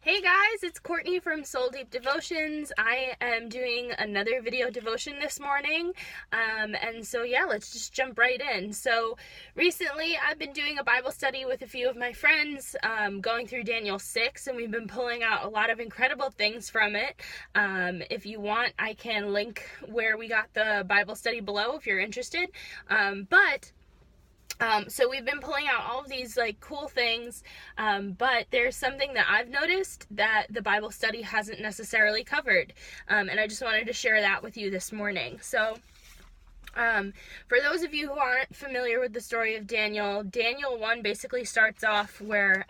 Hey guys, it's Courtney from Soul Deep Devotions. I am doing another video devotion this morning, and so let's just jump right in. So recently I've been doing a Bible study with a few of my friends, going through Daniel 6, and we've been pulling out a lot of incredible things from it. If you want, I can link where we got the Bible study below if you're interested, so we've been pulling out all of these cool things, but there's something that I've noticed that the Bible study hasn't necessarily covered, and I just wanted to share that with you this morning. So for those of you who aren't familiar with the story of Daniel 1 basically starts off where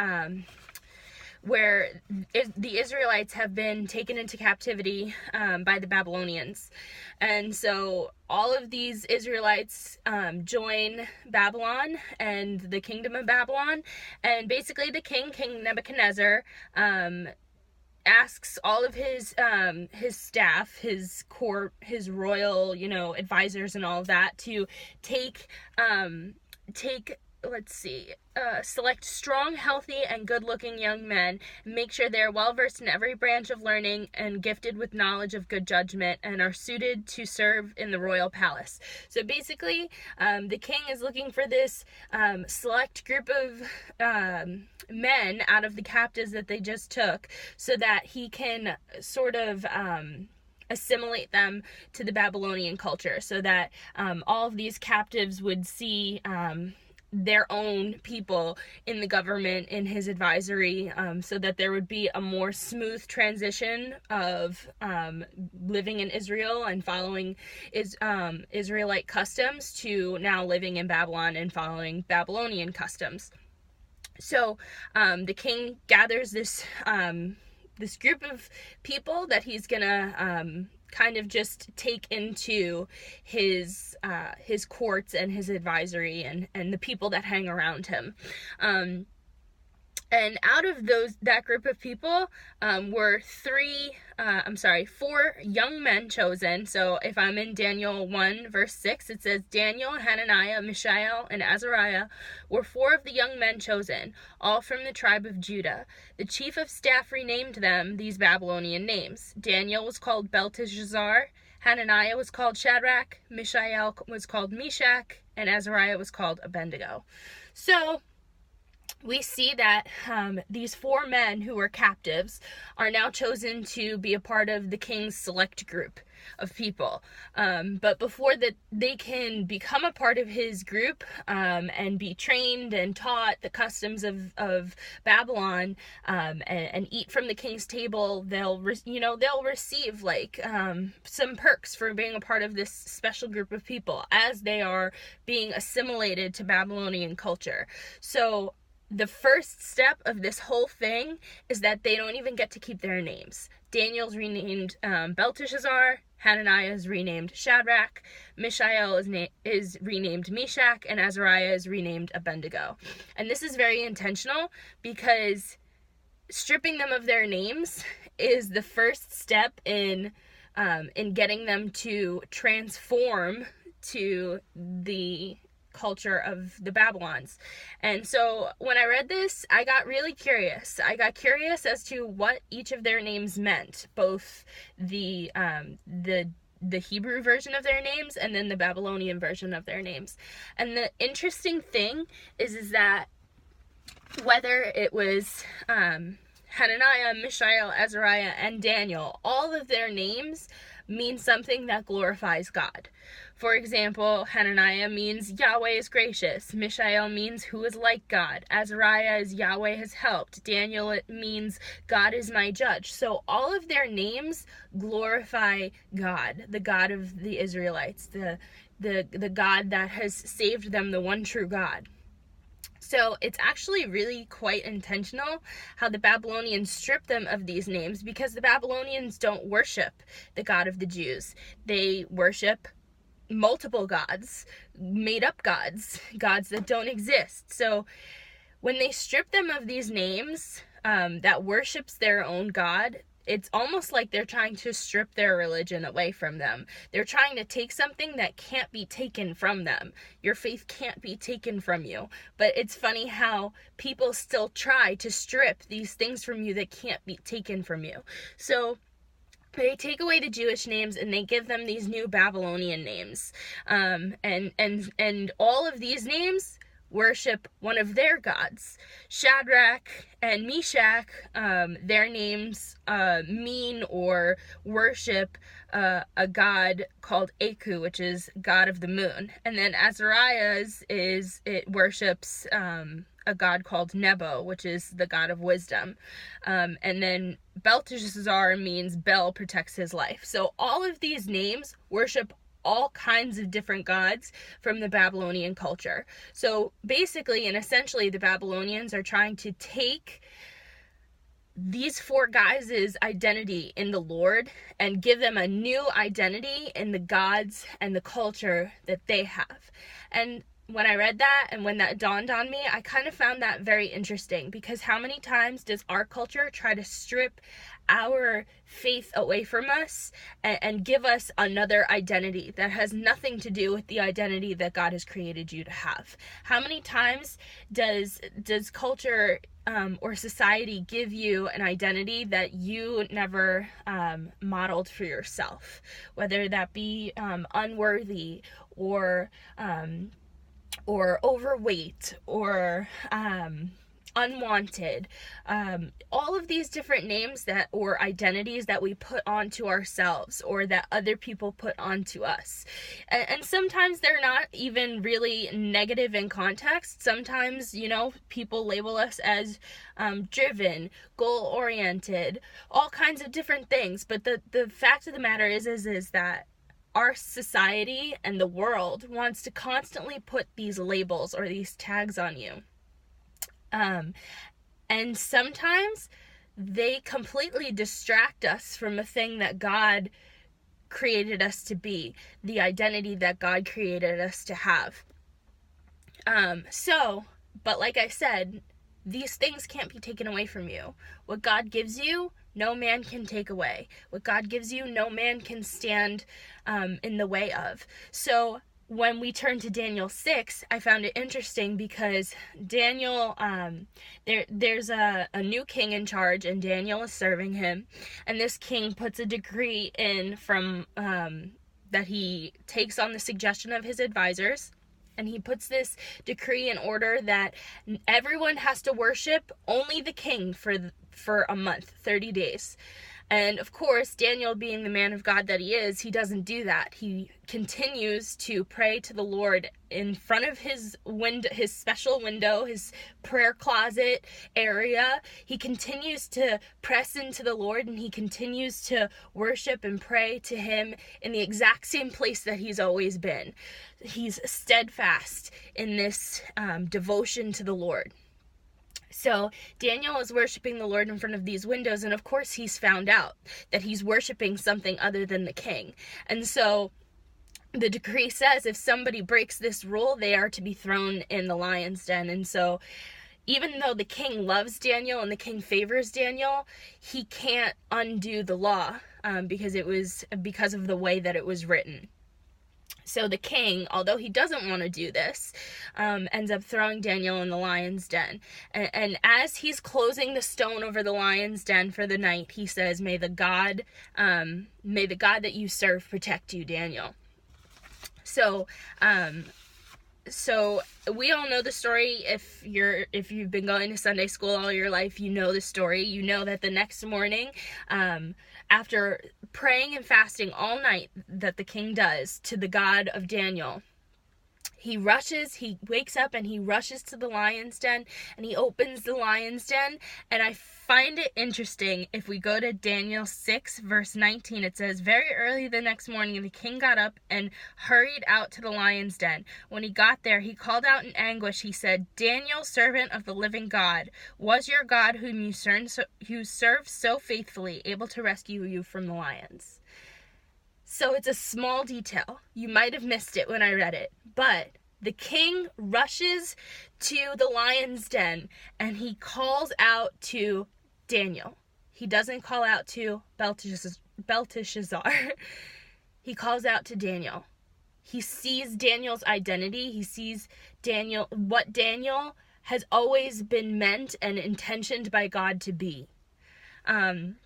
the Israelites have been taken into captivity by the Babylonians. And so all of these Israelites join Babylon and the kingdom of Babylon. And basically the King Nebuchadnezzar, asks all of his staff, his court, his royal, advisors and all of that to select strong, healthy, and good-looking young men, and make sure they're well-versed in every branch of learning and gifted with knowledge of good judgment and are suited to serve in the royal palace. So basically, the king is looking for this select group of men out of the captives that they just took so that he can sort of assimilate them to the Babylonian culture, so that all of these captives would see their own people in the government, in his advisory, so that there would be a more smooth transition of living in Israel and following Israelite customs to now living in Babylon and following Babylonian customs. So the king gathers this group of people that he's gonna kind of just take into his courts and his advisory and the people that hang around him. And out of that group of people were four young men chosen. So if I'm in Daniel 1 verse 6, it says, Daniel, Hananiah, Mishael, and Azariah were four of the young men chosen, all from the tribe of Judah. The chief of staff renamed them these Babylonian names. Daniel was called Belteshazzar, Hananiah was called Shadrach, Mishael was called Meshach, and Azariah was called Abednego. So we see that these four men who were captives are now chosen to be a part of the king's select group of people. But before that, they can become a part of his group and be trained and taught the customs of Babylon and eat from the king's table. They'll receive some perks for being a part of this special group of people as they are being assimilated to Babylonian culture. So the first step of this whole thing is that they don't even get to keep their names. Daniel's renamed Belteshazzar, Hananiah is renamed Shadrach, Mishael is renamed Meshach, and Azariah is renamed Abednego. And this is very intentional because stripping them of their names is the first step in getting them to transform to the culture of the Babylons. And so when I read this, I got really curious. I got curious as to what each of their names meant, both the Hebrew version of their names and then the Babylonian version of their names. And the interesting thing is that whether it was Hananiah, Mishael, Azariah, and Daniel, all of their names mean something that glorifies God. For example, Hananiah means Yahweh is gracious. Mishael means who is like God. Azariah is Yahweh has helped. Daniel, it means God is my judge. So all of their names glorify God, the God of the Israelites, the God that has saved them, the one true God. So it's actually really quite intentional how the Babylonians strip them of these names, because the Babylonians don't worship the God of the Jews. They worship multiple gods, made up gods that don't exist. So when they strip them of these names that worships their own God, it's almost like they're trying to strip their religion away from them. They're trying to take something that can't be taken from them. Your faith can't be taken from you. But it's funny how people still try to strip these things from you that can't be taken from you. So they take away the Jewish names and they give them these new Babylonian names. And all of these names worship one of their gods. Shadrach and Meshach, their names mean or worship a god called Aku, which is god of the moon. And then Azariah's it worships a god called Nebo, which is the god of wisdom. And then Belteshazzar means Bel protects his life. So all of these names worship all kinds of different gods from the Babylonian culture. So basically and essentially, the Babylonians are trying to take these four guys' identity in the Lord and give them a new identity in the gods and the culture that they have. And when I read that and when that dawned on me, I kind of found that very interesting, because how many times does our culture try to strip our faith away from us and give us another identity that has nothing to do with the identity that God has created you to have? How many times does culture or society give you an identity that you never modeled for yourself, whether that be unworthy or overweight or unwanted, all of these different names that or identities that we put onto ourselves or that other people put onto us. And sometimes they're not even really negative in context. Sometimes, people label us as driven, goal-oriented, all kinds of different things. But the fact of the matter is that our society and the world wants to constantly put these labels or these tags on you. And sometimes they completely distract us from the thing that God created us to be, the identity that God created us to have. But like I said, these things can't be taken away from you. What God gives you, no man can take away. What God gives you, no man can stand in the way of. So when we turn to Daniel 6, I found it interesting because Daniel, there's a new king in charge and Daniel is serving him. And this king puts a decree in from that he takes on the suggestion of his advisors. And he puts this decree in order that everyone has to worship only the king for a month, 30 days. And of course, Daniel, being the man of God that he is, he doesn't do that. He continues to pray to the Lord in front of his window, his special window, his prayer closet area. He continues to press into the Lord and he continues to worship and pray to him in the exact same place that he's always been. He's steadfast in this devotion to the Lord. So Daniel is worshiping the Lord in front of these windows, and of course he's found out that he's worshiping something other than the king. And so the decree says if somebody breaks this rule, they are to be thrown in the lion's den. And so even though the king loves Daniel and the king favors Daniel, he can't undo the law because of the way that it was written. So the king, although he doesn't want to do this, ends up throwing Daniel in the lion's den. And as he's closing the stone over the lion's den for the night, he says, may the God that you serve protect you, Daniel. So we all know the story. If you've been going to Sunday school all your life, you know the story. You know that the next morning, after praying and fasting all night that the king does to the God of Daniel, he wakes up and he rushes to the lion's den and he opens the lion's den. And I find it interesting, if we go to Daniel 6 verse 19, it says, very early the next morning the king got up and hurried out to the lion's den. When he got there, he called out in anguish. He said, Daniel, servant of the living God, was your God whom you served so faithfully able to rescue you from the lions? So it's a small detail. You might have missed it when I read it, but the king rushes to the lion's den and he calls out to Daniel. He doesn't call out to Belteshazzar. He calls out to Daniel. He sees Daniel's identity. He sees what Daniel has always been meant and intentioned by God to be. And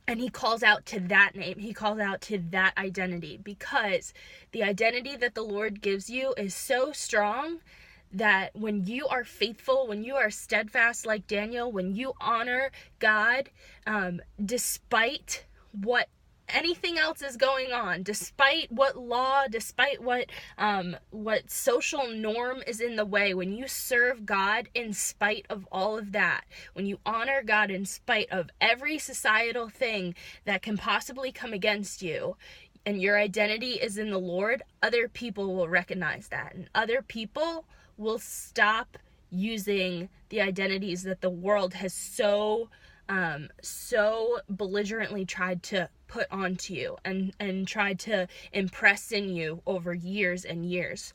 he calls out to that name. He calls out to that identity, because the identity that the Lord gives you is so strong that when you are faithful, when you are steadfast like Daniel, when you honor God, despite what anything else is going on, despite what law, despite what social norm is in the way, when you serve God in spite of all of that, when you honor God in spite of every societal thing that can possibly come against you, and your identity is in the Lord, other people will recognize that, and other people will stop using the identities that the world has so belligerently tried to put onto you and tried to impress in you over years and years.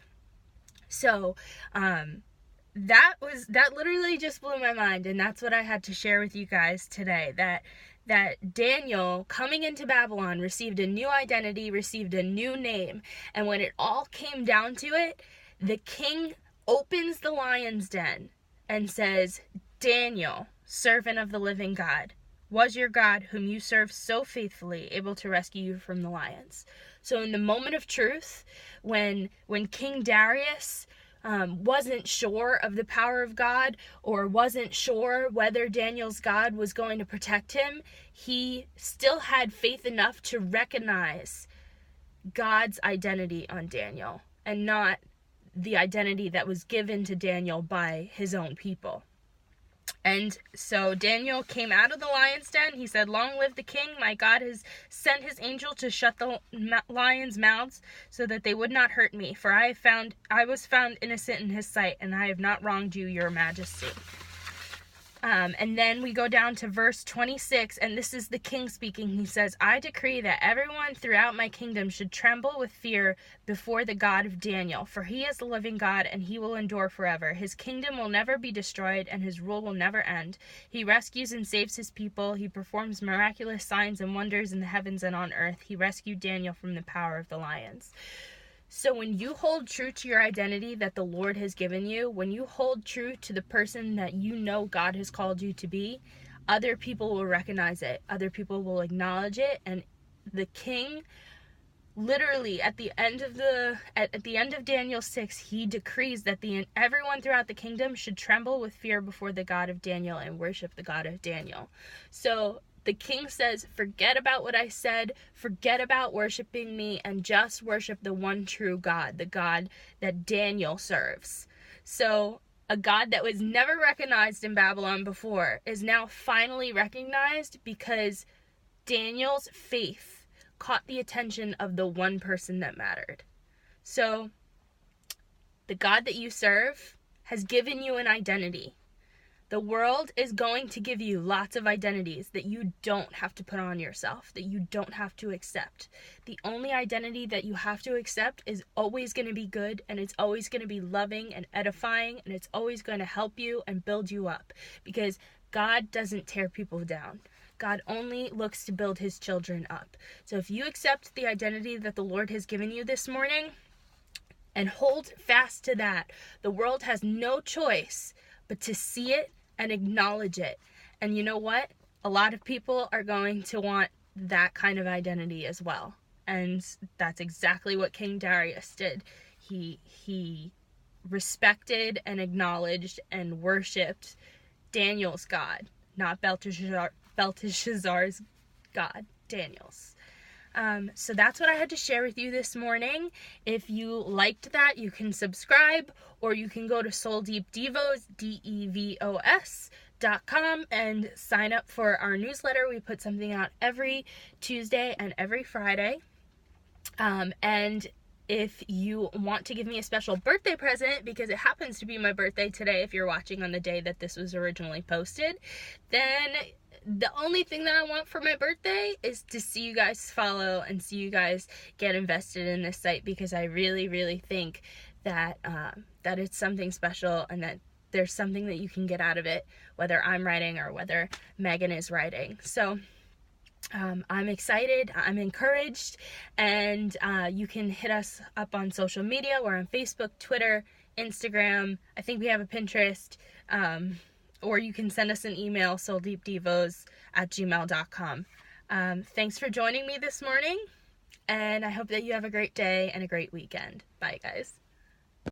So that literally just blew my mind, and that's what I had to share with you guys today, that Daniel, coming into Babylon, received a new identity, received a new name, and when it all came down to it, the king opens the lion's den and says, "Daniel, servant of the living God, was your God, whom you serve so faithfully, able to rescue you from the lions?" So in the moment of truth, when King Darius wasn't sure of the power of God, or wasn't sure whether Daniel's God was going to protect him, he still had faith enough to recognize God's identity on Daniel, and not the identity that was given to Daniel by his own people. And so Daniel came out of the lion's den. He said, "Long live the king. My God has sent his angel to shut the lions' mouths so that they would not hurt me. For I was found innocent in his sight, and I have not wronged you, your majesty." And then we go down to verse 26, and this is the king speaking. He says, "I decree that everyone throughout my kingdom should tremble with fear before the God of Daniel, for he is the living God, and he will endure forever. His kingdom will never be destroyed, and his rule will never end. He rescues and saves his people. He performs miraculous signs and wonders in the heavens and on earth. He rescued Daniel from the power of the lions." So when you hold true to your identity that the Lord has given you, when you hold true to the person that you know God has called you to be, other people will recognize it. Other people will acknowledge it. And the king, literally at the end of Daniel 6, he decrees that everyone throughout the kingdom should tremble with fear before the God of Daniel and worship the God of Daniel. So the king says, forget about what I said, forget about worshiping me, and just worship the one true God, the God that Daniel serves. So a God that was never recognized in Babylon before is now finally recognized because Daniel's faith caught the attention of the one person that mattered. So the God that you serve has given you an identity. The world is going to give you lots of identities that you don't have to put on yourself, that you don't have to accept. The only identity that you have to accept is always going to be good, and it's always going to be loving and edifying, and it's always going to help you and build you up, because God doesn't tear people down. God only looks to build his children up. So if you accept the identity that the Lord has given you this morning and hold fast to that, the world has no choice but to see it and acknowledge it. And you know what? A lot of people are going to want that kind of identity as well. And that's exactly what King Darius did. He respected and acknowledged and worshipped Daniel's God, not Belteshazzar's God, Daniel's. So that's what I had to share with you this morning. If you liked that, you can subscribe, or you can go to SoulDeepDevos, DEVOS.com, and sign up for our newsletter. We put something out every Tuesday and every Friday. And if you want to give me a special birthday present, because it happens to be my birthday today, if you're watching on the day that this was originally posted, then the only thing that I want for my birthday is to see you guys follow and see you guys get invested in this site, because I really, really think that that it's something special, and that there's something that you can get out of it, whether I'm writing or whether Megan is writing. So I'm excited, I'm encouraged, and you can hit us up on social media. We're on Facebook, Twitter, Instagram. I think we have a Pinterest, or you can send us an email, souldeepdevos@gmail.com. Thanks for joining me this morning, and I hope that you have a great day and a great weekend. Bye, guys.